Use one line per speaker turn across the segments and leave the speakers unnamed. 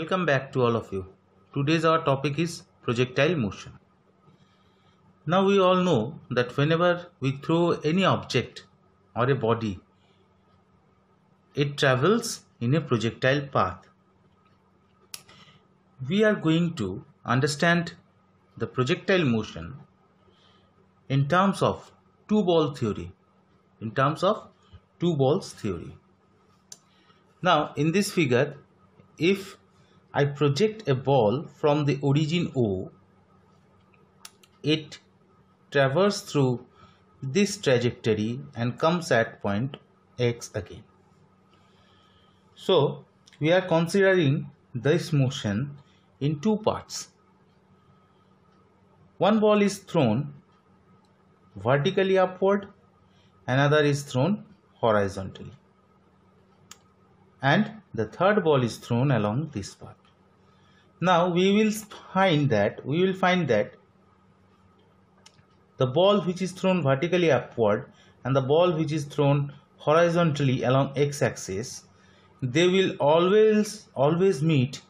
Welcome back to all of you. Today's our topic is projectile motion. Now we all know that whenever we throw any object or a body, it travels in a projectile path. We are going to understand the projectile motion in terms of two-ball theory. Now in this figure, if I project a ball from the origin O, it traverses through this trajectory and comes at point X again. So we are considering this motion in two parts. One ball is thrown vertically upward, another is thrown horizontally, and the third ball is thrown along this path. Now we will find that the ball which is thrown vertically upward and the ball which is thrown horizontally along x-axis, they will always meet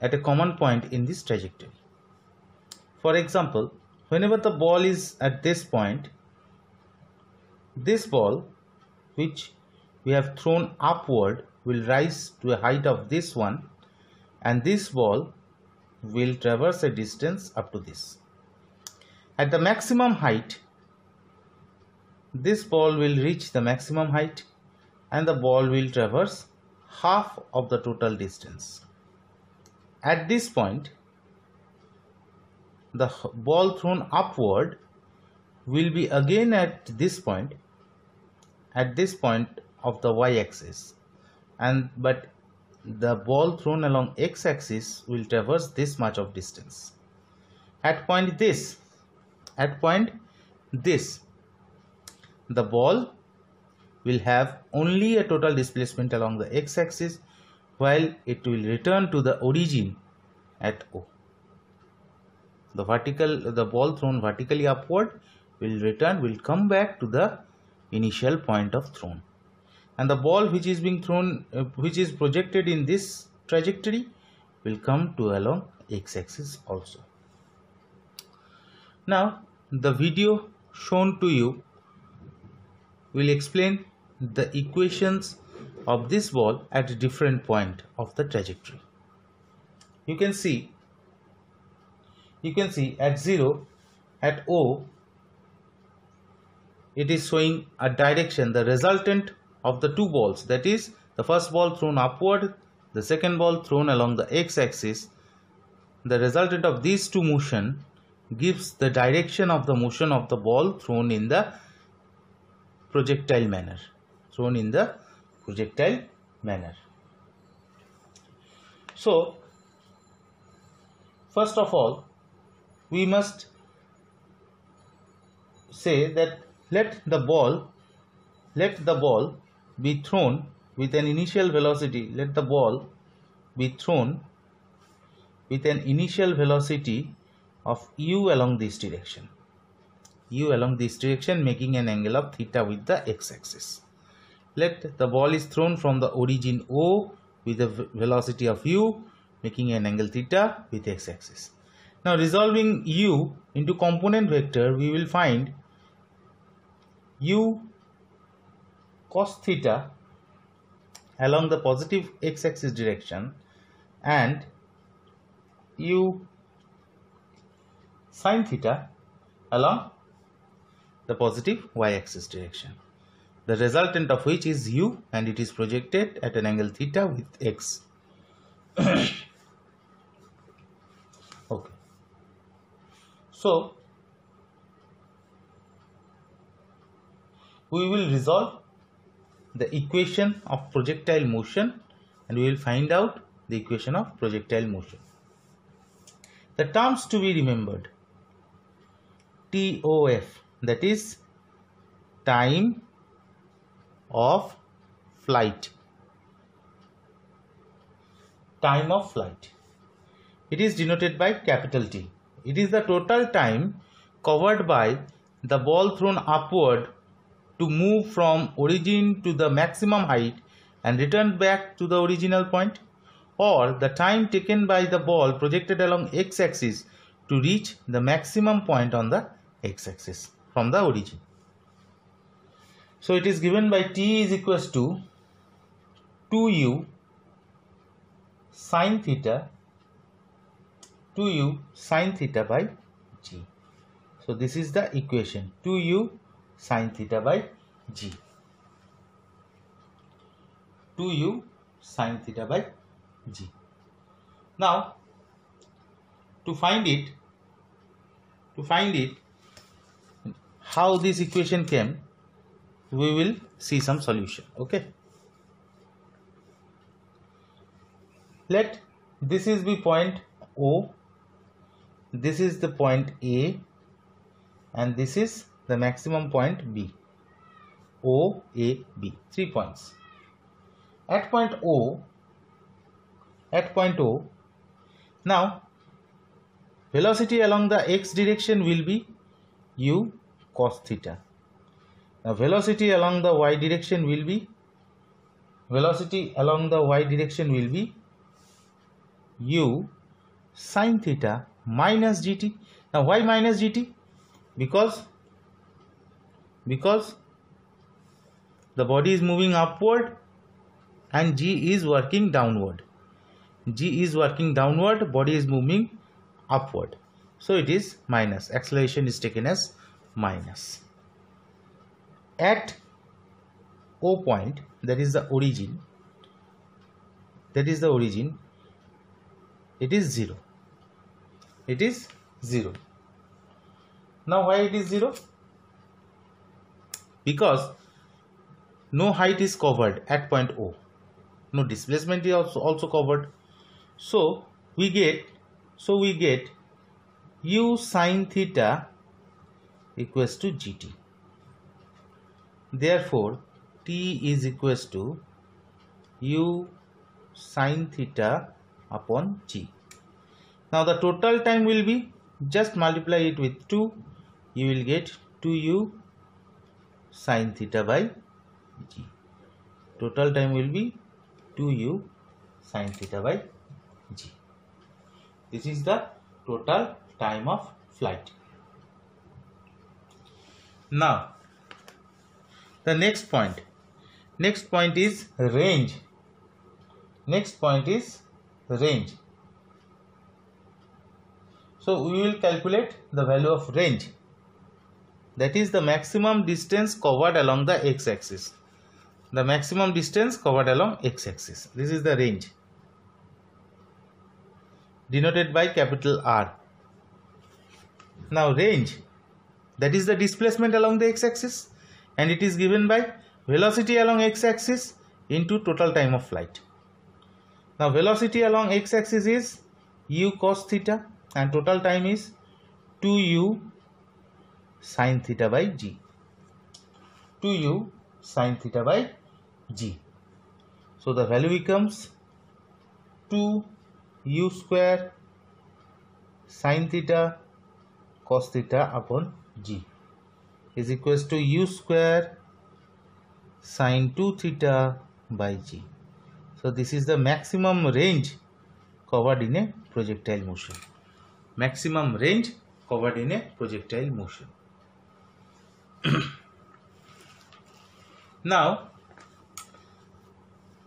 at a common point in this trajectory. For example, whenever the ball is at this point, this ball which we have thrown upward will rise to a height of this one, and this ball will traverse a distance up to this. At the maximum height, this ball will reach the maximum height and the ball will traverse half of the total distance. At this point, the ball thrown upward will be again at this point of the y-axis, but the ball thrown along x-axis will traverse this much of distance. At point this, the ball will have only a total displacement along the x-axis, while it will return to the origin at O. The ball thrown vertically upward will come back to the initial point of thrown, and the ball which is being thrown, which is projected in this trajectory, will come to along x-axis also. Now the video shown to you will explain the equations of this ball at a different point of the trajectory. You can see at 0, at O, it is showing a direction, the resultant of the two balls, that is the first ball thrown upward, the second ball thrown along the x-axis. The resultant of these two motion gives the direction of the motion of the ball thrown in the projectile manner. So first of all, we must say that let the ball be thrown with an initial velocity. Let the ball be thrown with an initial velocity of u along this direction, making an angle of theta with the x-axis. Let the ball is thrown from the origin O with a velocity of u, making an angle theta with x-axis. Now resolving u into component vector, we will find u cos theta along the positive x-axis direction and u sin theta along the positive y-axis direction, the resultant of which is u, and it is projected at an angle theta with x. Okay, so we will resolve the equation of projectile motion and we will find out the equation of projectile motion. The terms to be remembered: TOF, that is time of flight. It is denoted by capital T. It is the total time covered by the ball thrown upward to move from origin to the maximum height and return back to the original point, or the time taken by the ball projected along x-axis to reach the maximum point on the x-axis from the origin. So it is given by t is equals to 2u sine theta by g. So this is the equation, 2u sine theta by g. 2u sine theta by g. Now to find it how this equation came, we will see some solution. Okay, let this is the point O, this is the point A, and this is the maximum point B. O, A, B, 3 points. At point O, now velocity along the x direction will be u cos theta. Now velocity along the y direction will be u sine theta minus gt. Now why minus gt? Because the body is moving upward and g is working downward. Body is moving upward, so it is minus. Acceleration is taken as minus. At O point, that is the origin, it is 0. Now why it is 0? Because no height is covered at point O, no displacement is also covered. So we get u sine theta equals to gt. Therefore t is equals to u sine theta upon g. Now the total time will be, just multiply it with 2, you will get 2u sine theta by g. Total time will be 2u sine theta by g. This is the total time of flight. Now the next point is range. So we will calculate the value of range, that is the maximum distance covered along the x-axis. This is the range, denoted by capital R. Now range, that is the displacement along the x-axis, and it is given by velocity along x-axis into total time of flight. Now velocity along x-axis is u cos theta and total time is 2u sine theta by g. So the value becomes 2u square sine theta cos theta upon g is equals to u square sine 2 theta by g. So this is the maximum range covered in a projectile motion. Now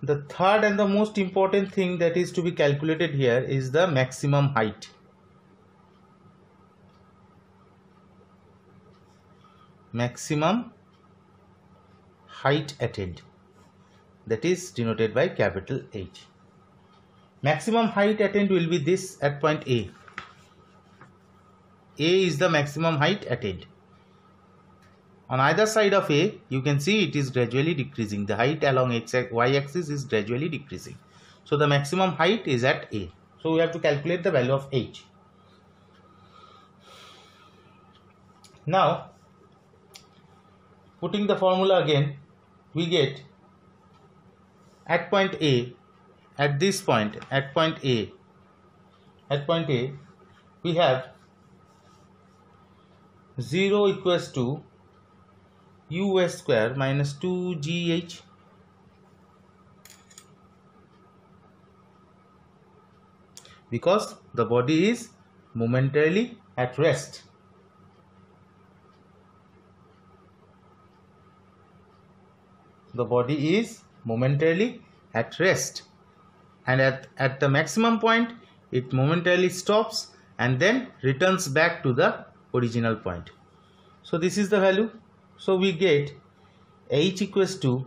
the third and the most important thing that is to be calculated here is the maximum height. Attained, that is denoted by capital H. Maximum height attained will be this at point A. A is the maximum height attained. On either side of A, you can see it is gradually decreasing. The height along y-axis is gradually decreasing. So the maximum height is at A. So we have to calculate the value of H. Now, putting the formula again, we get at point A, at point A, we have 0 equals to u square minus 2gh because the body is momentarily at rest. The body is momentarily at rest, and at the maximum point it momentarily stops and then returns back to the original point. So this is the value. So we get h equals to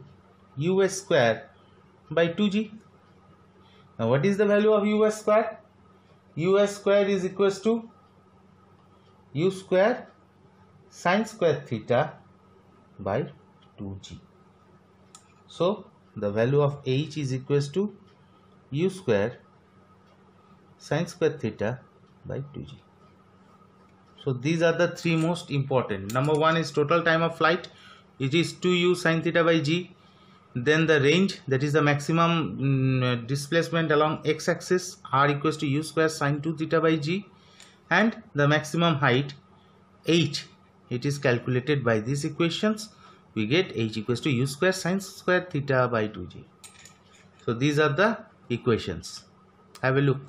us square by 2g. Now what is the value of us square? Us square is equals to u square sine square theta by 2g. So the value of h is equals to u square sine square theta by 2g. So these are the three most important. Number one is total time of flight, it is 2u sine theta by g. Then the range, that is the maximum displacement along x-axis, r equals to u square sine 2 theta by g. And the maximum height, h, it is calculated by these equations. We get h equals to u square sine square theta by 2g. So these are the equations. Have a look.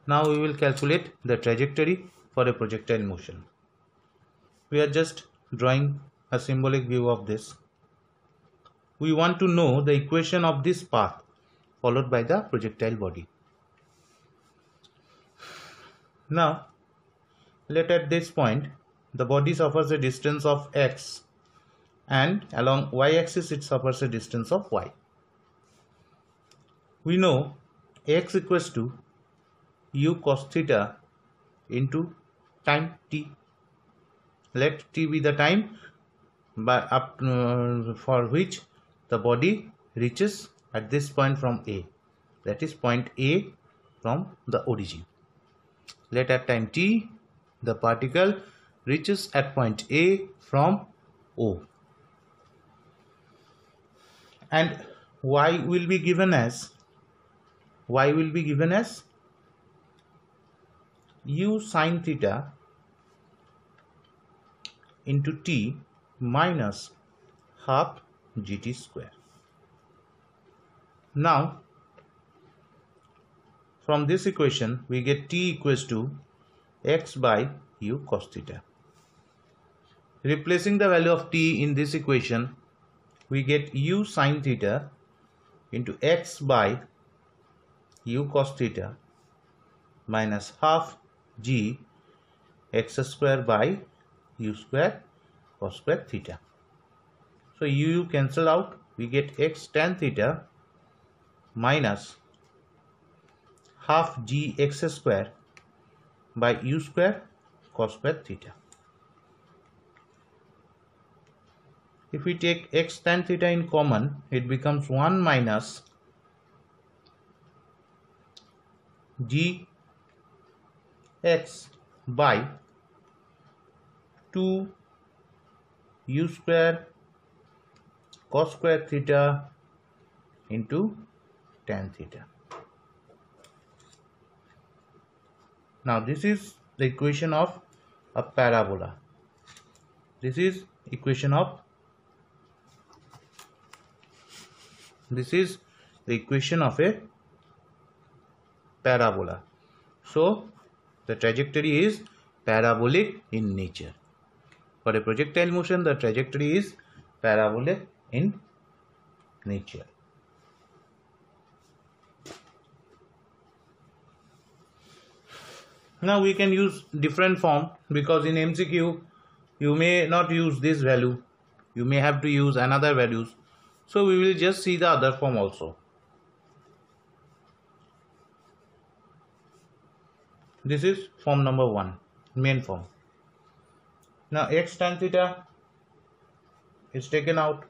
Now we will calculate the trajectory for a projectile motion. We are just drawing a symbolic view of this. We want to know the equation of this path followed by the projectile body. Now, let at this point the body suffers a distance of x, and along y-axis it suffers a distance of y. We know x equals to u cos theta into time t. Let t be the time for which the body reaches at this point from A, that is point A from the origin. Let at time t the particle reaches at point A from O, and y will be given as u sine theta into t minus half gt square. Now from this equation we get t equals to x by u cos theta. Replacing the value of t in this equation, we get u sine theta into x by u cos theta minus half g x square by u square cos square theta. So u cancel out, we get x tan theta minus half g x square by u square cos square theta. If we take x tan theta in common, it becomes 1 minus g x by 2 u square cos square theta into tan theta. Now this is the equation of a parabola. This is equation of a parabola. So the trajectory is parabolic in nature. For a projectile motion, the trajectory is parabolic in nature. Now we can use different form, because in MCQ you may not use this value, you may have to use another values. So we will just see the other form also. This is form number 1, main form. Now x tan theta is taken out,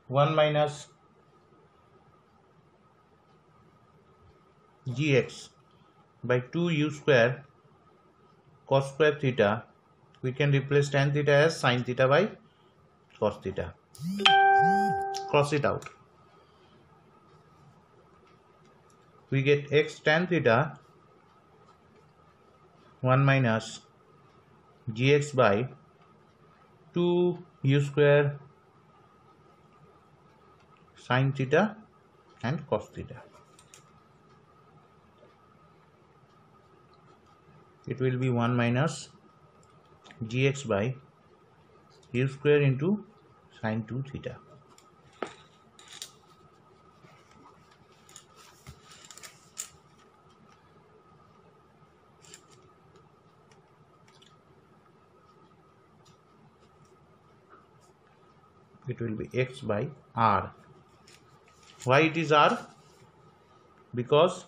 1 minus gx by 2 u square cos square theta. We can replace tan theta as sin theta by cos theta. Cross it out. we get x tan theta 1 minus gx by 2 u square sin theta and cos theta. It will be 1 minus gx by u square into sin 2 theta. It will be x by r. Why it is r? Because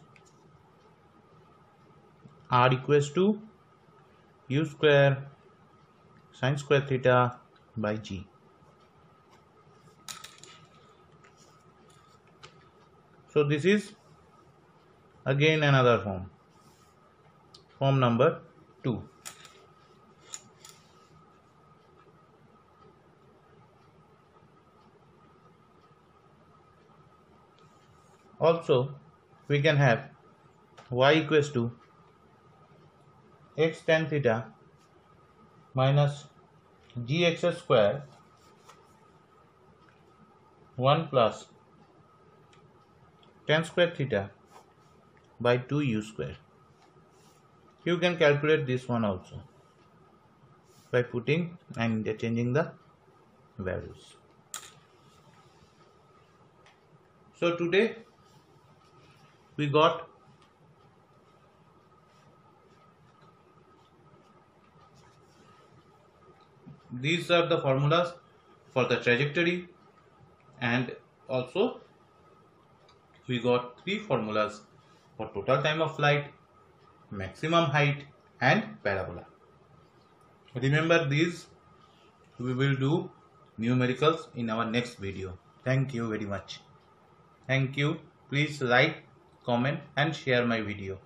r equals to u square sin square theta by g. So this is again another form number 2. Also we can have y equals to x tan theta minus gx square 1 plus tan square theta by 2 u square. You can calculate this one also by putting and interchanging the values. So today we got these are the formulas for the trajectory, and also we got 3 formulas for total time of flight, maximum height and parabola. Remember these, we will do numericals in our next video. Thank you very much. Thank you. Please like, comment and share my video.